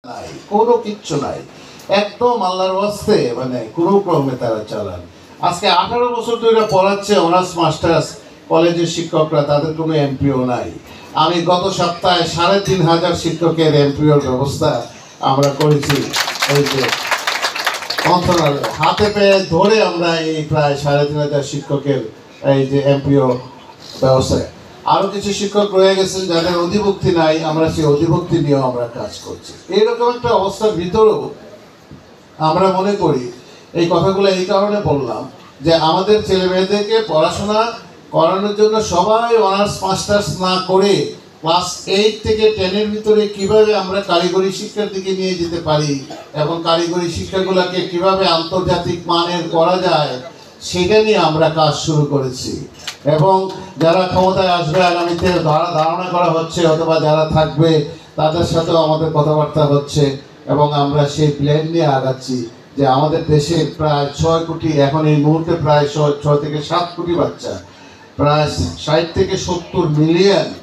নাই, কোনো কিচ্ছু নাই, একদম আল্লাহর ওয়াস্তে মানে কোনো ক্রমে তারা চালান। আজকে 18 বছর ধরে পড়াচ্ছে অনার্স মাস্টার্স কলেজের শিক্ষকরা, তাদের কোনো এমপিও নাই। আমি গত সপ্তাহে 3500 শিক্ষকের এমপিওর ব্যবস্থা আমরা করেছি। এই যে মন্ত্রণালয় হাতে পেয়ে ধরে আমরা এই প্রায় 3500 শিক্ষকের এই যে এমপিও ব্যবস্থায়, আরও কিছু শিক্ষক রয়ে গেছেন যাদের অধিভুক্তি নাই, আমরা সেই অধিভুক্তি নিয়েও আমরা কাজ করছি। এইরকম একটা অবস্থার ভিতরেও আমরা মনে করি, এই কথাগুলো এই কারণে বললাম যে আমাদের ছেলে মেয়েদেরকে পড়াশোনা করানোর জন্য সবাই অনার্স মাস্টার্স না করে ক্লাস 8 থেকে 10-এর ভিতরে কিভাবে আমরা কারিগরি শিক্ষার দিকে নিয়ে যেতে পারি এবং কারিগরি শিক্ষাগুলোকে কিভাবে আন্তর্জাতিক মানের করা যায় সেটা নিয়ে আমরা কাজ শুরু করেছি। এবং যারা ক্ষমতায় আসবে আগামীতে ধারণা করা হচ্ছে অথবা যারা থাকবে তাদের সাথেও আমাদের কথাবার্তা হচ্ছে এবং আমরা সেই প্ল্যান নিয়ে আগাচ্ছি যে আমাদের দেশে প্রায় 6 কোটি, এখন এই মুহূর্তে প্রায় 6 থেকে 7 কোটি বাচ্চা, প্রায় 60 থেকে 70 মিলিয়ন